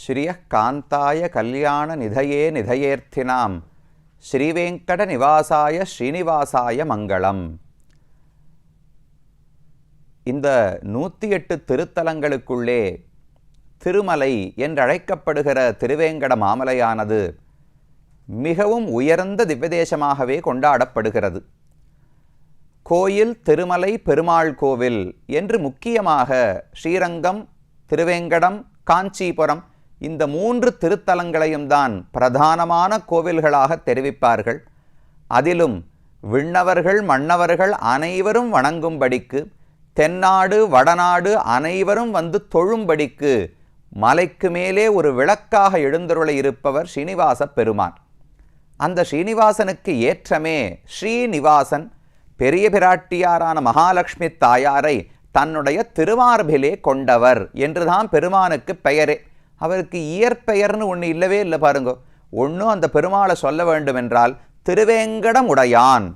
ஸ்ரீய காந்தாய கல்யாண நிதயே நிதயேர்த்தினாம் ஸ்ரீவேங்கட நிவாசாய ஸ்ரீனிவாசாய மங்களம். இந்த 108 திருத்தலங்களுக்குள்ளே திருமலை என்றழைக்கப்படுகிற திருவேங்கட மாமலையானது மிகவும் உயர்ந்த திவ்யதேசமாகவே கொண்டாடப்படுகிறது. கோயில், திருமலை, பெருமாள் கோவில் என்று முக்கியமாக ஸ்ரீரங்கம், திருவேங்கடம், காஞ்சிபுரம் இந்த 3 திருத்தலங்களையும் தான் பிரதானமான கோவில்களாக தெரிவிப்பார்கள். அதிலும் விண்ணவர்கள் மன்னவர்கள் அனைவரும் வணங்கும்படிக்கு, தென்னாடு வடநாடு அனைவரும் வந்து தொழும்படிக்கு மலைக்கு மேலே ஒரு விளக்காக எழுந்தருள இருப்பவர் ஸ்ரீனிவாச பெருமான். அந்த ஸ்ரீனிவாசனுக்கு ஏற்றமே ஸ்ரீனிவாசன் பெரிய பிராட்டியாரான மகாலட்சுமி தாயாரை தன்னுடைய திருமார்பிலே கொண்டவர் என்றுதான் பெருமானுக்கு பெயரே. அவருக்கு இயற்பெயர்னு ஒன்று இல்லவே இல்லை பாருங்க. ஒன்றும் அந்த பெருமாளை சொல்ல வேண்டுமென்றால் திருவேங்கடமுடையான்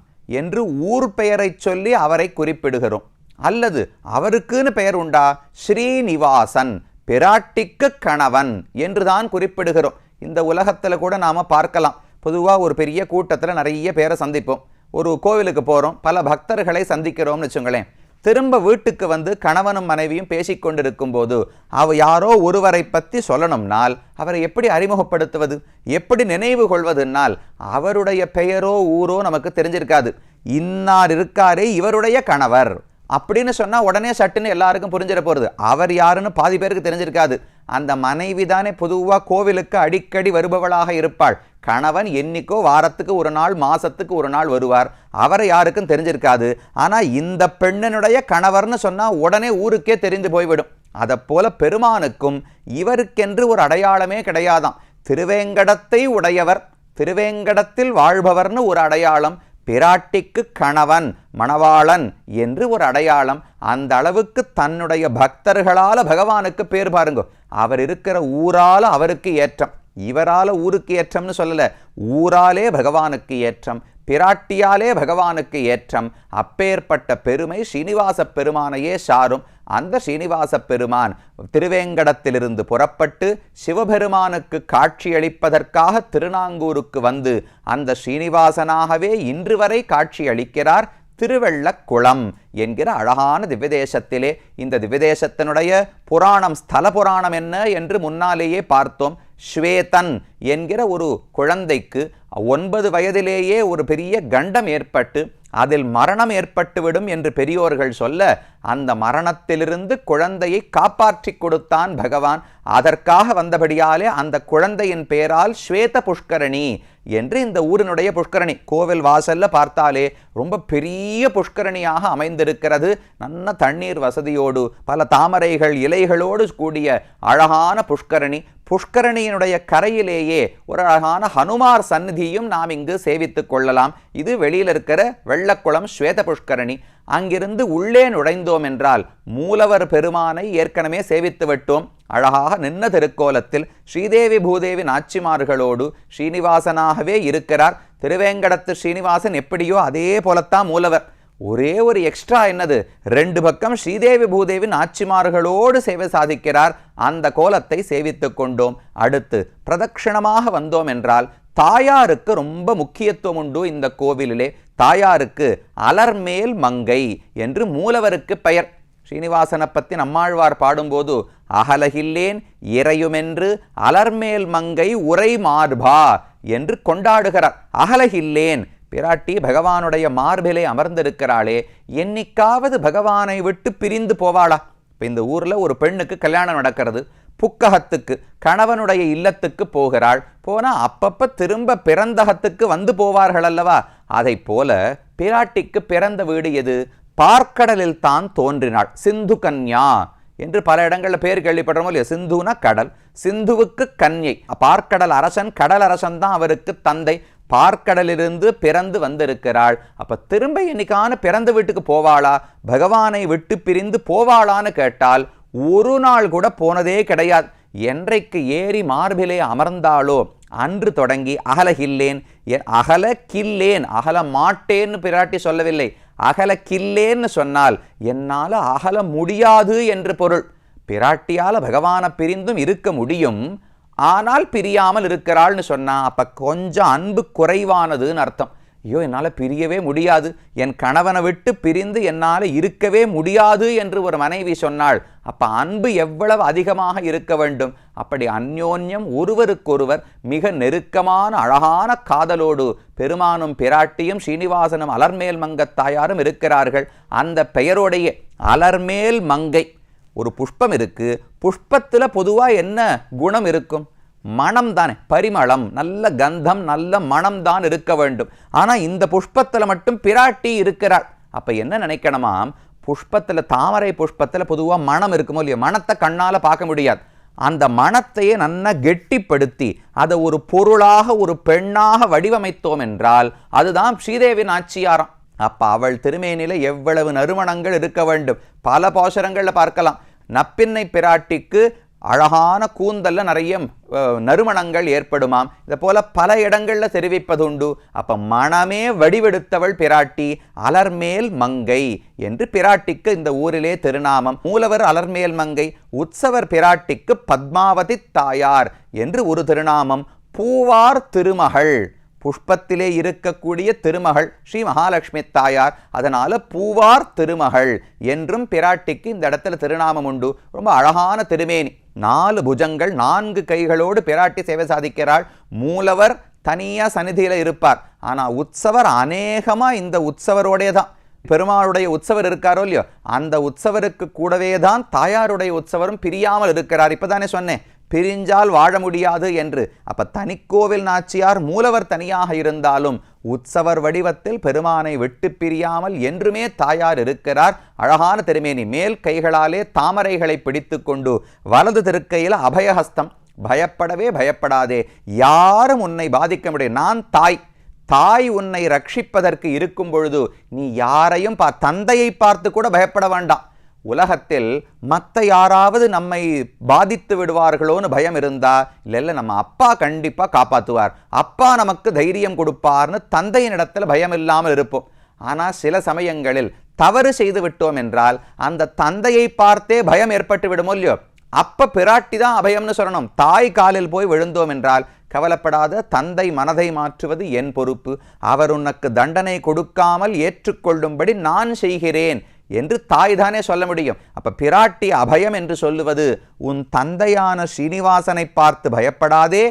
என்று ஊர் பெயரை சொல்லி அவரை குறிப்பிடுகிறோம். அல்லது அவருக்குன்னு பெயர் உண்டா, ஸ்ரீனிவாசன் பிராட்டிக்கு கணவன் என்றுதான் குறிப்பிடுகிறோம். இந்த உலகத்தில் கூட நாம் பார்க்கலாம். பொதுவாக ஒரு பெரிய கூட்டத்தில் நிறைய பேரை சந்திப்போம். ஒரு கோவிலுக்கு போகிறோம், பல பக்தர்களை சந்திக்கிறோம்னு வச்சுங்களேன். திரும்ப வீட்டுக்கு வந்து கணவனும் மனைவியும் பேசிக்கொண்டிருக்கும் போது யாரோ ஒருவரை பற்றி சொல்லணும்னால் அவரை எப்படி அறிமுகப்படுத்துவது, எப்படி நினைவு கொள்வதுனால் அவருடைய பெயரோ ஊரோ நமக்கு தெரிஞ்சிருக்காது. இன்னார் இருக்காரே இவருடைய கணவர் அப்படின்னு சொன்னால் உடனே சட்டுன்னு எல்லாருக்கும் புரிஞ்சிட போகிறது. அவர் யாருன்னு பாதி பேருக்கு தெரிஞ்சிருக்காது. அந்த மனைவி தானே பொதுவாக கோவிலுக்கு அடிக்கடி வருபவளாக இருப்பாள். கணவன் என்னைக்கோ வாரத்துக்கு ஒரு நாள், மாசத்துக்கு ஒரு நாள் வருவார். அவரை யாருக்கும் தெரிஞ்சிருக்காது. ஆனால் இந்த பெண்ணினுடைய கணவர்னு சொன்னால் உடனே ஊருக்கே தெரிந்து போய்விடும். அதை போல பெருமானுக்கும் இவருக்கென்று ஒரு அடையாளமே கிடையாதாம். திருவேங்கடத்தை உடையவர், திருவேங்கடத்தில் வாழ்பவர்னு ஒரு அடையாளம், பிராட்டிக்கு கணவன் மணவாளன் என்று ஒரு அடையாளம். அந்த அளவுக்கு தன்னுடைய பக்தர்களால் பகவானுக்கு பேர் பாருங்க. அவர் இருக்கிற ஊரால அவருக்கு ஏற்றம், இவரால ஊருக்கு ஏற்றம்னு சொல்லல, ஊராலே பகவானுக்கு ஏற்றம், பிராட்டியாலே பகவானுக்கு ஏற்றம். அப்பேற்பட்ட பெருமை ஸ்ரீனிவாச பெருமானையே சாரும். அந்த ஸ்ரீனிவாச பெருமான் திருவேங்கடத்திலிருந்து புறப்பட்டு சிவபெருமானுக்கு காட்சியளிப்பதற்காக திருநாங்கூருக்கு வந்து அந்த ஸ்ரீனிவாசனாகவே இன்று வரை காட்சியளிக்கிறார். திருவெள்ளக்குளம் என்கிற அழகான திவ்யதேசத்திலே. இந்த திவ்யதேசத்தினுடைய புராணம், ஸ்தல புராணம் என்ன என்று முன்னாலேயே பார்த்தோம். ஸ்வேதன் என்கிற ஒரு குழந்தைக்கு 9 வயதிலேயே ஒரு பெரிய கண்டம் ஏற்பட்டு அதில் மரணம் ஏற்பட்டுவிடும் என்று பெரியோர்கள் சொல்ல, அந்த மரணத்திலிருந்து குழந்தையை காப்பாற்றி கொடுத்தான் பகவான். அதற்காக வந்தபடியாலே அந்த குழந்தையின் பெயரால் ஸ்வேத புஷ்கரணி என்று இந்த ஊரினுடைய புஷ்கரணி. கோவில் வாசல்ல பார்த்தாலே ரொம்ப பெரிய புஷ்கரணியாக அமைந்திருக்கிறது. நல்ல தண்ணீர் வசதியோடு பல தாமரைகள் இலைகளோடு கூடிய அழகான புஷ்கரணி. புஷ்கரணியினுடைய கரையிலேயே ஒரு அழகான ஹனுமார் சந்நிதியும் நாம் இங்கு சேவித்துக் கொள்ளலாம். இது வெளியில் இருக்கிற வெள்ளக்குளம் ஸ்வேத புஷ்கரணி. அங்கிருந்து உள்ளே நுழைந்தோம் என்றால் மூலவர் பெருமானை ஏற்கனவே சேவித்து விட்டோம். அழகாக நின்ன திருக்கோலத்தில் ஸ்ரீதேவி பூதேவி நாச்சிமார்களோடு ஸ்ரீனிவாசனாகவே இருக்கிறார். திருவேங்கடத்து ஸ்ரீனிவாசன் எப்படியோ அதே போலத்தான் மூலவர். ஒரே ஒரு எக்ஸ்ட்ரா என்னது, 2 பக்கம் ஸ்ரீதேவி பூதேவி நாச்சிமார்களோடு சேவை சாதிக்கிறார். அந்த கோலத்தை சேவித்துக் கொண்டோம். அடுத்து பிரதட்சிணமாக வந்தோம் என்றால் தாயாருக்கு ரொம்ப முக்கியத்துவம் உண்டு இந்த கோவிலிலே. தாயாருக்கு அலர்மேல் மங்கை என்று மூலவருக்கு பெயர். ஸ்ரீனிவாசனை பற்றி நம்மாழ்வார் பாடும்போது அகலகில்லேன் இறையுமென்று அலர்மேல் மங்கை உரை மார்பா என்று கொண்டாடுகிறார். அகலகில்லேன், பிராட்டி பகவானுடைய மார்பிலே அமர்ந்திருக்கிறாளே, என்னைக்காவது பகவானை விட்டு பிரிந்து போவாளா? இப்போ இந்த ஊரில் ஒரு பெண்ணுக்கு கல்யாணம் நடக்கிறது, புக்ககத்துக்கு கணவனுடைய இல்லத்துக்கு போகிறாள். போனால் அப்பப்போ திரும்ப பிறந்தகத்துக்கு வந்து போவார்கள் அல்லவா? அதை போல பிராட்டிக்கு பிறந்த வீடு எது? பார்க்கடலில் தான் தோன்றினாள். சிந்து கன்யா என்று பல இடங்களில் பேர் கேள்விப்படுறோமோ இல்லையா? சிந்துனா கடல், சிந்துவுக்கு கன்யை. பார்க்கடல் அரசன், கடல் அரசன் தான் அவருக்கு தந்தை. பார்க்கடலிருந்து பிறந்து வந்திருக்கிறாள். அப்ப திரும்ப என்னைக்கான பிறந்த வீட்டுக்கு போவாளா? பகவானை விட்டு பிரிந்து போவாளான்னு கேட்டால் ஒரு நாள் கூட போனதே கிடையாது. என்றைக்கு ஏறி மார்பிலே அமர்ந்தாளோ அன்று தொடங்கி அகலகில்லேன், அகல கில்லேன், அகல மாட்டேன்னு பிராட்டி சொல்லவில்லை. அகல கில்லேன்னு சொன்னால் என்னால் அகல முடியாது என்று பொருள். பிராட்டியால் பகவானை பிரிந்தும் இருக்க முடியும், ஆனால் பிரியாமல் இருக்கிறாள்னு சொன்னா அப்ப கொஞ்சம் அன்பு குறைவானதுன்னு அர்த்தம். ஐயோ, என்னால் பிரியவே முடியாது, என் கணவனை விட்டு பிரிந்து என்னால் இருக்கவே முடியாது என்று ஒரு மனைவி சொன்னாள். அப்ப அன்பு எவ்வளவு அதிகமாக இருக்க வேண்டும். அப்படி அந்யோன்யம் ஒருவருக்கொருவர் மிக நெருக்கமான அழகான காதலோடு பெருமானும் பிராட்டியும் ஸ்ரீனிவாசனும் அலர்மேல் மங்கத்தாயாரும் இருக்கிறார்கள். அந்த பெயரோடைய அலர்மேல் மங்கை. ஒரு புஷ்பம் இருக்கு, புஷ்பத்துல பொதுவா என்ன குணம் இருக்கும்? மனம் தானே, பரிமளம், நல்ல கந்தம், நல்ல மனம் தான் இருக்க வேண்டும். ஆனா இந்த புஷ்பத்துல மட்டும் பிராட்டி இருக்கிறாள். அப்ப என்ன நினைக்கணுமாம், புஷ்பத்துல, தாமரை புஷ்பத்துல பொதுவா மனம் இருக்குமோ இல்லையோ, மனத்தை கண்ணால பார்க்க முடியாது. அந்த மனத்தையே நன்னா கெட்டிப்படுத்தி அதை ஒரு பொருளாக, ஒரு பெண்ணாக வடிவமைத்தோம் என்றால் அதுதான் ஸ்ரீதேவி நாச்சியாரம். அப்ப அவள் திருமேனில எவ்வளவு நறுமணங்கள் இருக்க வேண்டும். பல பாசுரங்கள்ல பார்க்கலாம். நப்பின்னை பிராட்டிக்கு அழகான கூந்தல்ல நிறைய நறுமணங்கள் ஏற்படுமாம். இதை போல பல இடங்கள்ல தெரிவிப்பதுண்டு. அப்ப மனமே வடிவெடுத்தவள் பிராட்டி, அலர்மேல் மங்கை என்று பிராட்டிக்கு இந்த ஊரிலே திருநாமம். மூலவர் அலர்மேல் மங்கை, உற்சவர் பிராட்டிக்கு பத்மாவதி தாயார் என்று ஒரு திருநாமம். பூவார் திருமகள், புஷ்பத்திலே இருக்கக்கூடிய திருமகள் ஸ்ரீ மகாலட்சுமி தாயார். அதனால பூவார் திருமகள் என்றும் பிராட்டிக்கு இந்த இடத்துல திருநாமம் உண்டு. ரொம்ப அழகான திருமேனி, 4 புஜங்கள், 4 கைகளோடு பிராட்டி சேவை சாதிக்கிறாள். மூலவர் தனியா சந்நிதியில இருப்பார். ஆனா உற்சவர் அநேகமா இந்த உற்சவரோடே தான், பெருமாளுடைய உற்சவர் இருக்காரோ இல்லையோ, அந்த உற்சவருக்கு கூடவே தான் தாயாருடைய உற்சவரும் பிரியாமல் இருக்கிறார். இப்பதானே சொன்னேன், பிரிஞ்சால் வாழ முடியாது என்று. அப்ப தனிக்கோவில் நாச்சியார் மூலவர் தனியாக இருந்தாலும் உற்சவர் வடிவத்தில் பெருமானை விட்டு பிரியாமல் என்றுமே தாயார் இருக்கிறார். அழகான திருமேனி, மேல் கைகளாலே தாமரைகளை பிடித்து கொண்டு, வலது திருக்கையில் அபயஹஸ்தம். பயப்படவே பயப்படாதே, யாரும் உன்னை பாதிக்க முடியும். நான் தாய், தாய் உன்னை ரட்சிப்பதற்கு இருக்கும் பொழுது நீ யாரையும் தந்தையை பார்த்து கூட பயப்பட வேண்டாம். உலகத்தில் மற்ற யாராவது நம்மை பாதித்து விடுவார்களோன்னு பயம் இருந்தா, இல்லை நம்ம அப்பா கண்டிப்பா காப்பாற்றுவார், அப்பா நமக்கு தைரியம் கொடுப்பார்னு தந்தையின் இடத்துல பயம் இல்லாமல் இருப்போம். ஆனா சில சமயங்களில் தவறு செய்து விட்டோம் என்றால் அந்த தந்தையை பார்த்தே பயம் ஏற்பட்டு விடுமோ இல்லையோ, அப்ப பிராட்டி தான் அபயம்னு சொல்லணும். தாய் காலில் போய் விழுந்தோம் என்றால் கவலைப்படாத, தந்தை மனதை மாற்றுவது என் பொறுப்பு, அவர் உனக்கு தண்டனை கொடுக்காமல் ஏற்றுக்கொள்ளும்படி நான் செய்கிறேன் என்று தாய் தானே சொல்ல முடியும். அப்ப பிராட்டி அபயம் என்று சொல்லுவது, உன் தந்தையான ஸ்ரீனிவாசனை பார்த்து பயப்படாதே,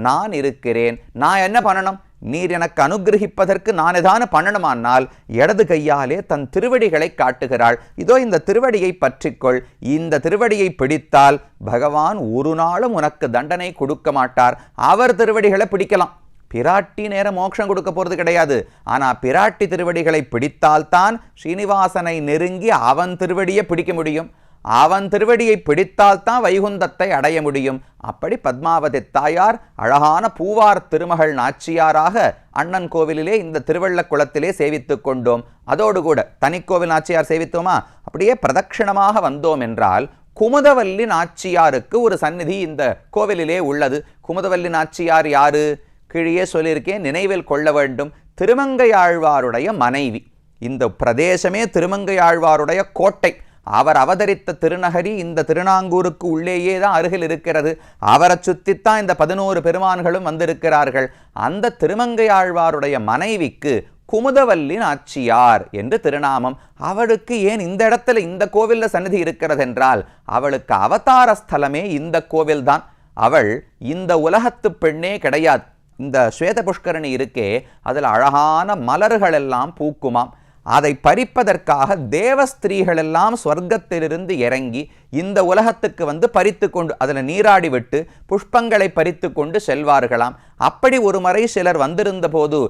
நான் இருக்கிறேன், நான் என்ன பண்ணணும், நீர் எனக்கு அனுகிரகிப்பதற்கு நான் ஏதான பண்ணணுமானால் இடது கையாலே தன் திருவடிகளை காட்டுகிறாள். இதோ இந்த திருவடியை பற்றிக்கொள், இந்த திருவடியை பிடித்தால் பகவான் ஒரு நாளும் உனக்கு தண்டனை கொடுக்க மாட்டார். அவர் திருவடிகளை பிடிக்கலாம், பிராட்டி நேரம் மோட்சம் கொடுக்க போறது கிடையாது. ஆனா பிராட்டி திருவடிகளை பிடித்தால்தான் ஸ்ரீனிவாசனை நெருங்கி அவன் திருவடியை பிடிக்க முடியும். அவன் திருவடியை பிடித்தால்தான் வைகுந்தத்தை அடைய முடியும். அப்படி பத்மாவதி தாயார் அழகான பூவார் திருமகள் நாச்சியாராக அண்ணன் கோவிலிலே இந்த திருவள்ளக்குளத்திலே சேவித்துக் கொண்டோம். அதோடு கூட தனிக்கோவில் நாச்சியார் சேவித்தோமா, அப்படியே பிரதட்சிணமாக வந்தோம் என்றால் குமுதவல்லி நாச்சியாருக்கு ஒரு சந்நிதி இந்த கோவிலிலே உள்ளது. குமுதவல்லி நாச்சியார் யாரு? கீழே சொல்லியிருக்கேன், நினைவில் கொள்ள வேண்டும். திருமங்கையாழ்வாருடைய மனைவி. இந்த பிரதேசமே திருமங்கையாழ்வாருடைய கோட்டை. அவர் அவதரித்த திருநகரி இந்த திருநாங்கூருக்கு உள்ளேயே தான் அருகில் இருக்கிறது. அவரை சுற்றித்தான் இந்த 11 பெருமான்களும் வந்திருக்கிறார்கள். அந்த திருமங்கையாழ்வாருடைய மனைவிக்கு குமுதவல்லி நாச்சியார் என்று திருநாமம். அவளுக்கு ஏன் இந்த இடத்துல இந்த கோவில்ல சந்நிதி இருக்கிறது என்றால், அவளுக்கு அவதார ஸ்தலமே இந்த கோவில்தான். அவள் இந்த உலகத்து பெண்ணே கிடையாது. இந்த ஸ்வேத புஷ்கரணி இருக்கே, அதில் அழகான மலர்கள் எல்லாம் பூக்குமாம். அதை பறிப்பதற்காக தேவஸ்திரீகள் எல்லாம் சொர்க்கத்திலிருந்து இறங்கி இந்த உலகத்துக்கு வந்து பறித்து கொண்டு, அதில் நீராடி விட்டு புஷ்பங்களை பறித்து கொண்டு செல்வார்களாம். அப்படி ஒரு முறை சிலர் வந்திருந்த போது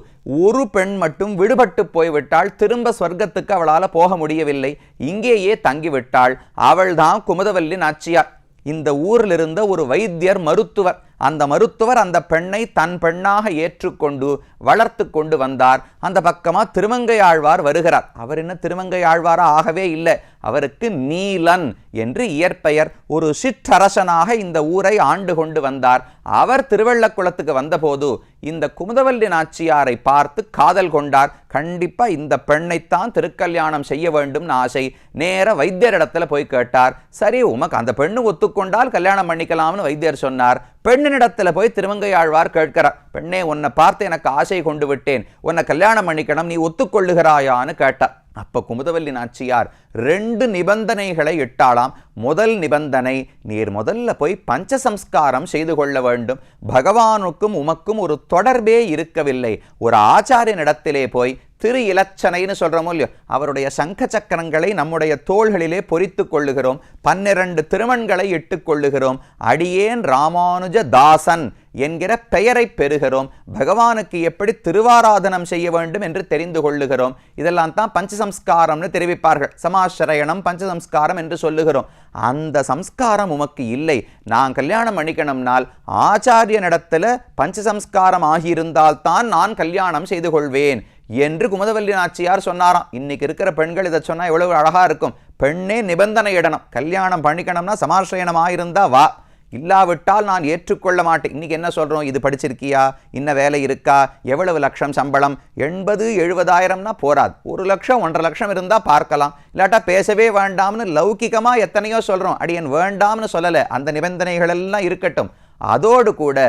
ஒரு பெண் மட்டும் விடுபட்டு போய்விட்டாள். திரும்ப சொர்க்கத்துக்கு அவளால் போக முடியவில்லை, இங்கேயே தங்கிவிட்டாள். அவள்தான் குமுதவல்லி நாச்சியார். இந்த ஊரில் இருந்த ஒரு வைத்தியர், மருத்துவர். அந்த மருத்துவர் அந்த பெண்ணை தன் பெண்ணாக ஏற்றுக்கொண்டு வளர்த்து கொண்டு வந்தார். அந்த பக்கமா திருமங்கையாழ்வார் வருகிறார். அவர் என்ன திருமங்கையாழ்வாரா ஆகவே இல்லை, அவருக்கு நீலன் என்று இயற்பெயர். ஒரு சிற்றரசனாக இந்த ஊரை ஆண்டு கொண்டு வந்தார். அவர் திருவள்ளக்குளத்துக்கு வந்தபோது இந்த குமுதவல்லி நாச்சியாரை பார்த்து காதல் கொண்டார். கண்டிப்பா இந்த பெண்ணைத்தான் திருக்கல்யாணம் செய்ய வேண்டும்னு ஆசை. நேர வைத்தியரிடத்துல போய் கேட்டார். சரி, உமக்கு அந்த பெண்ணு ஒத்துக்கொண்டால் கல்யாணம் பண்ணிக்கலாம்னு வைத்தியர் சொன்னார். பெண்ணினிடத்துல போய் திருமங்கையாழ்வார் கேட்கிறார். பெண்ணே, உன்னை பார்த்து எனக்கு ஆசை கொண்டு விட்டேன், உன்னை கல்யாணம் பண்ணிக்கணும், நீ ஒத்துக்கொள்ளுகிறாயான்னு கேட்டார். அப்ப குமுதவல்லி நாச்சியார் 2 நிபந்தனைகளை இட்டாளாம். முதல் நிபந்தனை, நீர் முதல்ல போய் பஞ்சசம்ஸ்காரம் செய்து கொள்ள வேண்டும். பகவானுக்கும் உமக்கும் ஒரு தொடர்பே இருக்கவில்லை. ஒரு ஆச்சாரியனிடத்திலே போய் திரு இலச்சனைன்னு சொல்றோமோ இல்லையோ, அவருடைய சங்க சக்கரங்களை நம்முடைய தோள்களிலே பொறித்து கொள்ளுகிறோம். 12 திருமண்களை இட்டுக் கொள்ளுகிறோம். அடியேன் ராமானுஜ தாசன் என்கிற பெயரை பெறுகிறோம். பகவானுக்கு எப்படி திருவாராதனம் செய்ய வேண்டும் என்று தெரிந்து கொள்ளுகிறோம். இதெல்லாம் தான் பஞ்சசம்ஸ்காரம்னு தெரிவிப்பார்கள். சமாஸ்ரயணம் பஞ்சசம்ஸ்காரம் என்று சொல்லுகிறோம். அந்த சம்ஸ்காரம் உமக்கு இல்லை. நான் கல்யாணம் பண்ணிக்கணும்னால் ஆச்சாரியனிடத்துல பஞ்சசம்ஸ்காரம் ஆகியிருந்தால் தான் நான் கல்யாணம் செய்து கொள்வேன் என்று குமுதவல்லி நாச்சியார் சொன்னாராம். இன்னைக்கு இருக்கிற பெண்கள் இதை சொன்னா எவ்வளவு அழகா இருக்கும். பெண்ணே நிபந்தனை இடணும். கல்யாணம் பண்ணிக்கணும்னா சமாஸ்ரயணம் ஆயிருந்தா வா, இல்லாவிட்டால் நான் ஏற்றுக்கொள்ள மாட்டேன். இன்னைக்கு என்ன சொல்றோம்? இது படிச்சிருக்கியா, இன்ன வேலை இருக்கா, எவ்வளவு லட்சம் சம்பளம், 80-70,000னா போராது. 1 லட்சம் 1.5 லட்சம் இருந்தா பார்க்கலாம். இல்லாட்டா பேசவே வேண்டாம்னு லௌகிகமா எத்தனையோ சொல்றோம். அடியன் வேண்டாம்னு சொல்லல, அந்த நிபந்தனைகள் எல்லாம் இருக்கட்டும். அதோடு கூட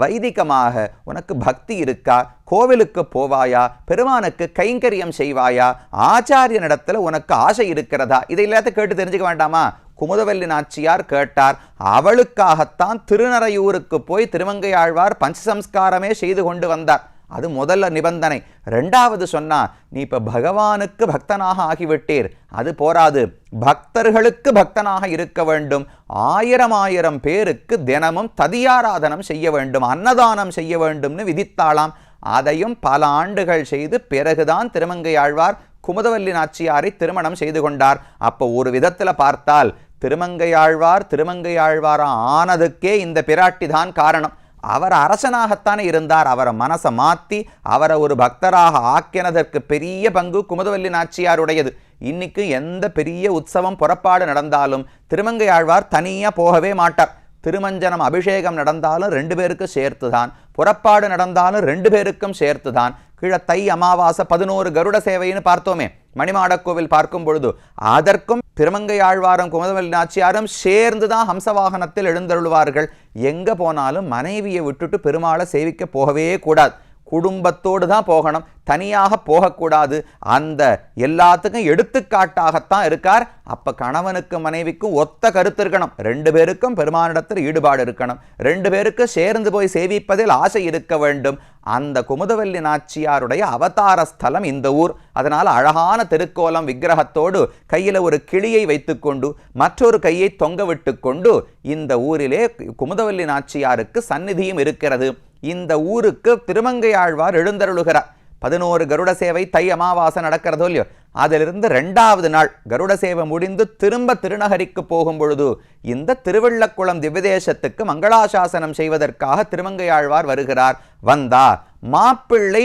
வைதிகமாக உனக்கு பக்தி இருக்கா, கோவிலுக்கு போவாயா, பெருமானுக்கு கைங்கரியம் செய்வாயா, ஆச்சாரியனிடத்துல உனக்கு ஆசை இருக்கிறதா, இதை எல்லாத்தையும் கேட்டு தெரிஞ்சுக்க வேண்டாமா? குமுதவல்லி நாச்சியார் கேட்டார். அவளுக்காகத்தான் திருநறையூருக்கு போய் திருமங்கையாழ்வார் பஞ்சசம்ஸ்காரமே செய்து கொண்டு வந்தார். அது முதல்ல நிபந்தனை. 2வது சொன்னா, நீ இப்ப பகவானுக்கு பக்தனாக ஆகிவிட்டீர், அது போராது, பக்தர்களுக்கு பக்தனாக இருக்க வேண்டும். 1000 பேருக்கு தினமும் ததியாராதனம் செய்ய வேண்டும், அன்னதானம் செய்ய வேண்டும்னு விதித்தாளாம். அதையும் பல ஆண்டுகள் செய்து பிறகுதான் திருமங்கையாழ்வார் குமுதவல்லி நாச்சியாரை திருமணம் செய்து கொண்டார். அப்போ ஒரு விதத்துல பார்த்தால் திருமங்கையாழ்வார் ஆனதுக்கே இந்த பிராட்டி தான் காரணம். அவர் அரசனாகத்தானே இருந்தார். அவரை மனசை மாற்றி அவரை ஒரு பக்தராக ஆக்கினதற்கு பெரிய பங்கு குமுதவல்லி நாச்சியாருடையது. இன்னைக்கு எந்த பெரிய உற்சவம் புறப்பாடு நடந்தாலும் திருமங்கையாழ்வார் தனியாக போகவே மாட்டார். திருமஞ்சனம் அபிஷேகம் நடந்தாலும் 2 பேருக்கு சேர்த்துதான், புறப்பாடு நடந்தாலும் 2 பேருக்கும் சேர்த்துதான். கீழே தை அமாவாசை 11 கருட சேவைன்னு பார்த்தோமே மணிமாடக்கோவில் பார்க்கும் பொழுது, அதற்கும் திருமங்கையாழ்வாரும் குமுதவல்லி நாச்சியாரும் சேர்ந்துதான் ஹம்சவாகனத்தில் எழுந்தருள்வார்கள். எங்க போனாலும் மனைவியை விட்டுட்டு பெருமாளை சேவிக்க போகவே கூடாது. குடும்பத்தோடு தான் போகணும், தனியாக போகக்கூடாது. அந்த எல்லாத்துக்கும் எடுத்துக்காட்டாகத்தான் இருக்கார். அப்ப கணவனுக்கும் மனைவிக்கும் ஒத்த கருத்து இருக்கணும். 2 பேருக்கும் பெருமானிடத்தில் ஈடுபாடு இருக்கணும். 2 பேருக்கு சேர்ந்து போய் சேவிப்பதில் ஆசை இருக்க வேண்டும். அந்த குமுதவல்லி நாச்சியாருடைய அவதார ஸ்தலம் இந்த ஊர். அதனால அழகான திருக்கோலம் விக்கிரகத்தோடு கையில ஒரு கிளியை வைத்துக்கொண்டு மற்றொரு கையை தொங்க விட்டு கொண்டு இந்த ஊரிலே குமுதவல்லி நாச்சியாருக்கு சந்நிதியும் இருக்கிறது. இந்த ஊருக்கு திருமங்கையாழ்வார் எழுந்தருளுகிறார். 11 கருட சேவை தை அமாவாசை நடக்கிறதோ இல்லையோ, அதிலிருந்து 2வது நாள் கருட சேவை முடிந்து திரும்ப திருநகரிக்கு போகும் பொழுது இந்த திருவள்ளக்குளம் திவ்யதேசத்துக்கு மங்களாசாசனம் செய்வதற்காக திருமங்கையாழ்வார் வருகிறார். வந்தா மாப்பிள்ளை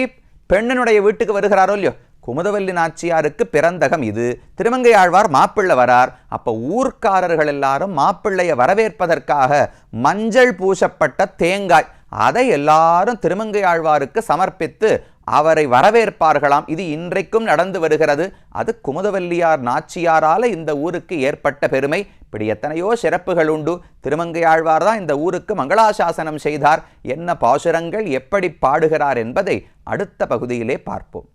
பெண்ணினுடைய வீட்டுக்கு வருகிறாரோ இல்லையோ, குமுதவல்லி நாச்சியாருக்கு பிறந்தகம் இது. திருமங்கையாழ்வார் மாப்பிள்ளை வரார். அப்ப ஊர்க்காரர்கள் எல்லாரும் மாப்பிள்ளையை வரவேற்பதற்காக மஞ்சள் பூசப்பட்ட தேங்காய் அதை எல்லாரும் திருமங்கையாழ்வாருக்கு சமர்ப்பித்து அவரை வரவேற்பார்களாம். இது இன்றைக்கும் நடந்து வருகிறது. அது குமுதவல்லியார் நாச்சியாரால இந்த ஊருக்கு ஏற்பட்ட பெருமை. இப்படி எத்தனையோ சிறப்புகள் உண்டு. திருமங்கையாழ்வார் தான் இந்த ஊருக்கு மங்களாசாசனம் செய்தார். என்ன பாசுரங்கள் எப்படி பாடுகிறார் என்பதை அடுத்த பகுதியிலே பார்ப்போம்.